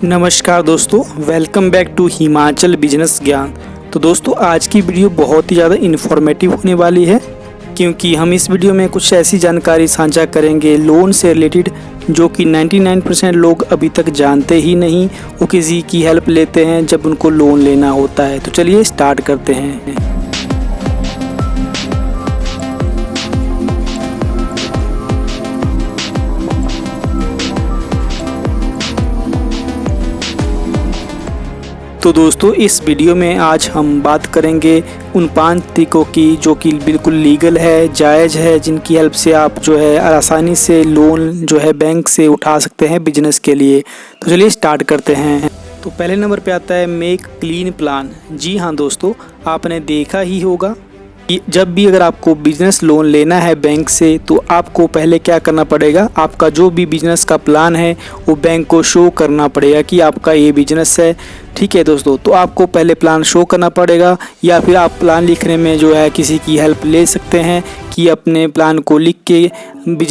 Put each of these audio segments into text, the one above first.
नमस्कार दोस्तों, welcome back to Himachal business Gyan. तो दोस्तों आज की वीडियो बहुत ही ज़्यादा इन्फॉर्मेटिव होने वाली है, क्योंकि हम इस वीडियो में कुछ ऐसी जानकारी साझा करेंगे लोन से रिलेटेड जो कि 99% लोग अभी तक जानते ही नहीं। वो किसी की हेल्प लेते हैं जब उनको लोन लेना होता है। तो चलिए स्टार्ट करते हैं। तो दोस्तों इस वीडियो में आज हम बात करेंगे उन 5 तरीकों की जो कि बिल्कुल लीगल है, जायज़ है, जिनकी हेल्प से आप जो है आसानी से लोन जो है बैंक से उठा सकते हैं बिजनेस के लिए। तो चलिए स्टार्ट करते हैं। तो पहले नंबर पे आता है मेक क्लीन प्लान। जी हाँ दोस्तों, आपने देखा ही होगा कि जब भी अगर आपको बिजनेस लोन लेना है बैंक से तो आपको पहले क्या करना पड़ेगा, आपका जो भी बिजनेस का प्लान है वो बैंक को शो करना पड़ेगा कि आपका ये बिजनेस है। ठीक है दोस्तों, तो आपको पहले प्लान शो करना पड़ेगा, या फिर आप प्लान लिखने में जो है किसी की हेल्प ले सकते हैं कि अपने प्लान को लिख के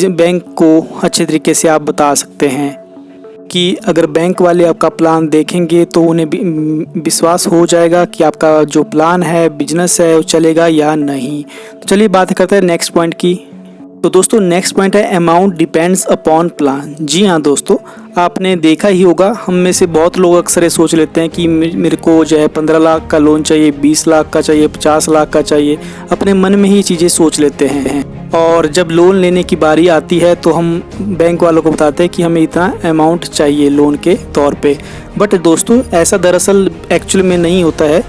बैंक को अच्छे तरीके से आप बता सकते हैं कि अगर बैंक वाले आपका प्लान देखेंगे तो उन्हें विश्वास हो जाएगा कि आपका जो प्लान है बिजनेस है वो चलेगा या नहीं। तो चलिए बात करते हैं नेक्स्ट पॉइंट की। तो दोस्तों नेक्स्ट पॉइंट है अमाउंट डिपेंड्स अपॉन प्लान। जी हाँ दोस्तों, आपने देखा ही होगा, हम में से बहुत लोग अक्सर ये सोच लेते हैं कि मेरे को जो है 15 लाख का लोन चाहिए, 20 लाख का चाहिए, 50 लाख का चाहिए। अपने मन में ही चीज़ें सोच लेते हैं, और जब लोन लेने की बारी आती है तो हम बैंक वालों को बताते हैं कि हमें इतना अमाउंट चाहिए लोन के तौर पे। बट दोस्तों ऐसा दरअसल एक्चुअल में नहीं होता है।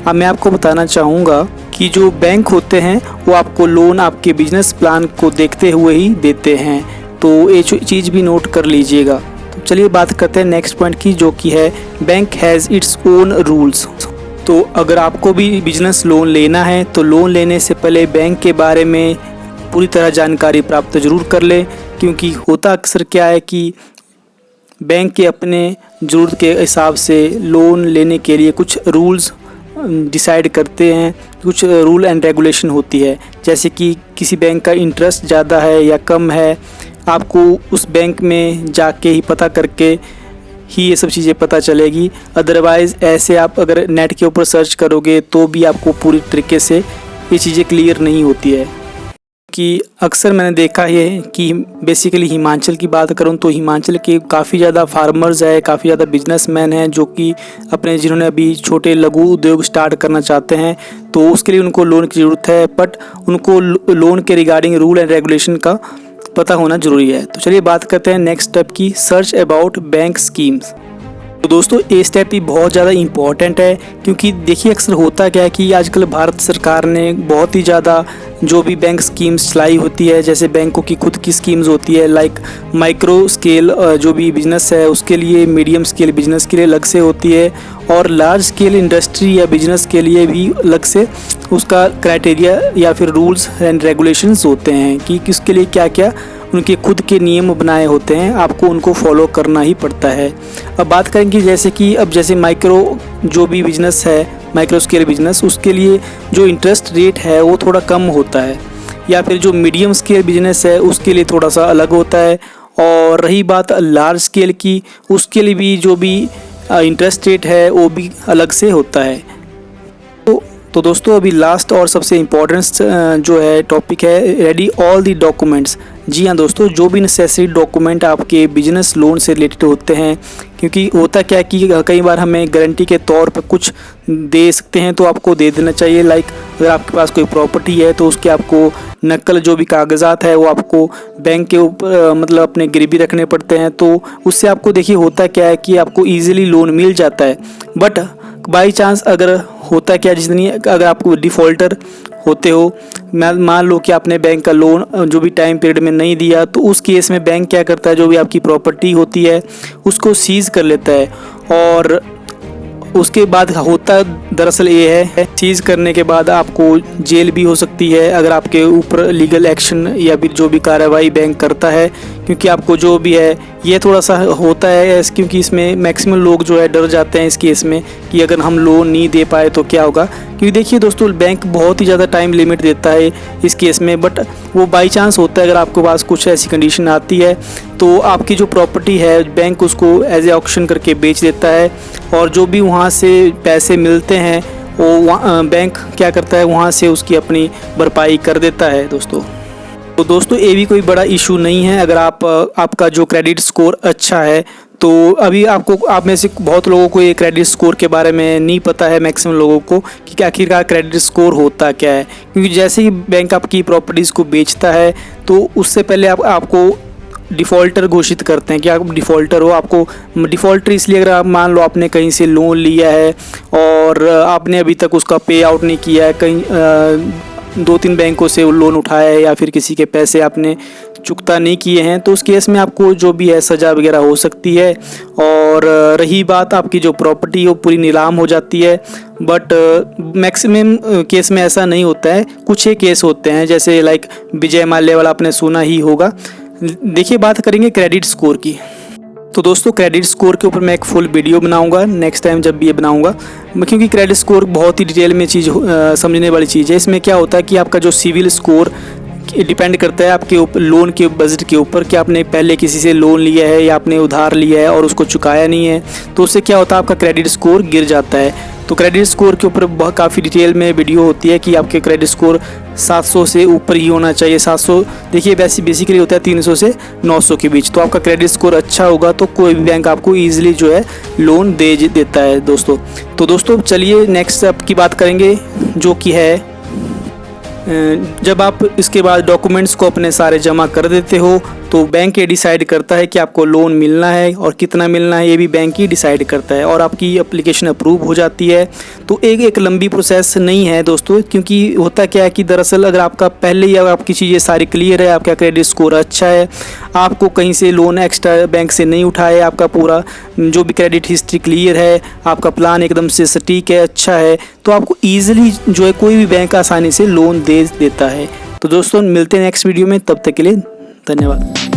अब मैं आपको बताना चाहूँगा कि जो बैंक होते हैं वो आपको लोन आपके बिजनेस प्लान को देखते हुए ही देते हैं। तो ये चीज़ भी नोट कर लीजिएगा। तो चलिए बात करते हैं नेक्स्ट पॉइंट की, जो कि है bank has its own rules. तो अगर आपको भी बिजनेस लोन लेना है तो लोन लेने से पहले बैंक के बारे में पूरी तरह जानकारी प्राप्त ज़रूर कर ले, क्योंकि होता अक्सर क्या है कि बैंक के अपने ज़रूरत के हिसाब से लोन लेने के लिए कुछ रूल्स डिसाइड करते हैं, कुछ रूल एंड रेगुलेशन होती है। जैसे कि किसी बैंक का इंटरेस्ट ज़्यादा है या कम है, आपको उस बैंक में जाके ही पता करके ही ये सब चीज़ें पता चलेगी। अदरवाइज़ ऐसे आप अगर नेट के ऊपर सर्च करोगे तो भी आपको पूरी तरीके से ये चीज़ें क्लियर नहीं होती है। कि अक्सर मैंने देखा है कि बेसिकली हिमाचल की बात करूं तो हिमाचल के काफ़ी ज़्यादा फार्मर्स है, काफ़ी ज़्यादा बिजनेसमैन हैं जो कि अपने जिन्होंने अभी छोटे लघु उद्योग स्टार्ट करना चाहते हैं, तो उसके लिए उनको लोन की ज़रूरत है। बट उनको लोन के रिगार्डिंग रूल एंड रेगुलेशन का पता होना ज़रूरी है। तो चलिए बात करते हैं नेक्स्ट स्टेप की, सर्च अबाउट बैंक स्कीम्स। तो दोस्तों ये स्टेप भी बहुत ज़्यादा इम्पॉर्टेंट है, क्योंकि देखिए अक्सर होता क्या है कि आजकल भारत सरकार ने बहुत ही ज़्यादा जो भी बैंक स्कीम्स चलाई होती है, जैसे बैंकों की खुद की स्कीम्स होती है, लाइक माइक्रो स्केल जो भी बिज़नेस है उसके लिए, मीडियम स्केल बिज़नेस के लिए अलग से होती है, और लार्ज स्केल इंडस्ट्री या बिज़नेस के लिए भी अलग से उसका क्राइटेरिया या फिर रूल्स एंड रेगुलेशंस होते हैं कि किसके लिए क्या क्या उनके खुद के नियम बनाए होते हैं, आपको उनको फॉलो करना ही पड़ता है। अब बात करेंगे जैसे कि अब जैसे माइक्रो जो भी बिज़नेस है, माइक्रो स्केल बिज़नेस, उसके लिए जो इंटरेस्ट रेट है वो थोड़ा कम होता है, या फिर जो मीडियम स्केल बिज़नेस है उसके लिए थोड़ा सा अलग होता है। और रही बात लार्ज स्केल की, उसके लिए भी जो भी इंटरेस्ट रेट है वो भी अलग से होता है। तो दोस्तों अभी लास्ट और सबसे इम्पोर्टेंट जो है टॉपिक है, रेडी ऑल दी डॉक्यूमेंट्स। जी हाँ दोस्तों, जो भी नेसेसरी डॉक्यूमेंट आपके बिजनेस लोन से रिलेटेड होते हैं, क्योंकि होता क्या है कि कई बार हमें गारंटी के तौर पर कुछ दे सकते हैं तो आपको दे देना चाहिए। लाइक अगर आपके पास कोई प्रॉपर्टी है तो उसके आपको नकल जो भी कागजात है वो आपको बैंक के ऊपर मतलब अपने गिरवी रखने पड़ते हैं। तो उससे आपको देखिए होता क्या है कि आपको ईजिली लोन मिल जाता है। बट बाई चांस अगर होता क्या, जितनी अगर आपको डिफ़ॉल्टर होते हो, मान लो कि आपने बैंक का लोन जो भी टाइम पीरियड में नहीं दिया, तो उस केस में बैंक क्या करता है, जो भी आपकी प्रॉपर्टी होती है उसको सीज़ कर लेता है। और उसके बाद होता दरअसल ये है, सीज़ करने के बाद आपको जेल भी हो सकती है अगर आपके ऊपर लीगल एक्शन या फिर जो भी कार्रवाई बैंक करता है। क्योंकि आपको जो भी है ये थोड़ा सा होता है, क्योंकि इसमें मैक्सिमम लोग जो है डर जाते हैं इस केस में कि अगर हम लोन नहीं दे पाए तो क्या होगा। क्योंकि देखिए दोस्तों, बैंक बहुत ही ज़्यादा टाइम लिमिट देता है इस केस में, बट वो बाई चांस होता है अगर आपके पास कुछ ऐसी कंडीशन आती है तो आपकी जो प्रॉपर्टी है बैंक उसको एज ए ऑक्शन करके बेच देता है, और जो भी वहाँ से पैसे मिलते हैं वो बैंक क्या करता है, वहाँ से उसकी अपनी भरपाई कर देता है दोस्तों। तो दोस्तों, ये भी कोई बड़ा इशू नहीं है अगर आपका जो क्रेडिट स्कोर अच्छा है। तो अभी आप में से बहुत लोगों को ये क्रेडिट स्कोर के बारे में नहीं पता है, मैक्सिमम लोगों को, कि आखिरकार क्रेडिट स्कोर होता क्या है। क्योंकि जैसे ही बैंक आपकी प्रॉपर्टीज़ को बेचता है तो उससे पहले आपको डिफ़ॉल्टर घोषित करते हैं कि आप डिफ़ॉल्टर हो। आपको डिफ़ॉल्टर इसलिए, अगर आप मान लो आपने कहीं से लोन लिया है और आपने अभी तक उसका पे आउट नहीं किया है, कहीं 2-3 बैंकों से लोन उठाया है या फिर किसी के पैसे आपने चुकता नहीं किए हैं, तो उस केस में आपको जो भी है सज़ा वगैरह हो सकती है। और रही बात आपकी जो प्रॉपर्टी वो पूरी नीलाम हो जाती है, बट मैक्सिमम केस में ऐसा नहीं होता है। कुछ ही केस होते हैं, जैसे लाइक विजय माल्या वाला आपने सुना ही होगा। देखिए, बात करेंगे क्रेडिट स्कोर की। तो दोस्तों, क्रेडिट स्कोर के ऊपर मैं एक फुल वीडियो बनाऊंगा नेक्स्ट टाइम जब भी ये बनाऊंगा, क्योंकि क्रेडिट स्कोर बहुत ही डिटेल में समझने वाली चीज़ है। इसमें क्या होता है कि आपका जो सिविल स्कोर डिपेंड करता है आपके ऊपर, लोन के बजट के ऊपर, कि आपने पहले किसी से लोन लिया है या आपने उधार लिया है और उसको चुकाया नहीं है, तो उससे क्या होता है आपका क्रेडिट स्कोर गिर जाता है। तो क्रेडिट स्कोर के ऊपर बहुत काफ़ी डिटेल में वीडियो होती है कि आपके क्रेडिट स्कोर 700 से ऊपर ही होना चाहिए। 700 देखिए बेसिकली होता है 300 से 900 के बीच। तो आपका क्रेडिट स्कोर अच्छा होगा तो कोई भी बैंक आपको ईजिली जो है लोन दे देता है दोस्तों। तो दोस्तों चलिए नेक्स्ट स्टेप की बात करेंगे, जो कि है जब आप इसके बाद डॉक्यूमेंट्स को अपने सारे जमा कर देते हो तो बैंक ये डिसाइड करता है कि आपको लोन मिलना है और कितना मिलना है, ये भी बैंक ही डिसाइड करता है, और आपकी एप्लीकेशन अप्रूव हो जाती है। तो एक लंबी प्रोसेस नहीं है दोस्तों, क्योंकि होता क्या है कि दरअसल अगर आपका पहले ही आपकी चीज़ें सारी क्लियर है, आपका क्रेडिट स्कोर अच्छा है, आपको कहीं से लोन एक्स्ट्रा बैंक से नहीं उठाए, आपका पूरा जो भी क्रेडिट हिस्ट्री क्लियर है, आपका प्लान एकदम से सटीक है, अच्छा है, तो आपको ईजिली जो है कोई भी बैंक आसानी से लोन दे देता है। तो दोस्तों मिलते हैं नेक्स्ट वीडियो में, तब तक के लिए धन्यवाद।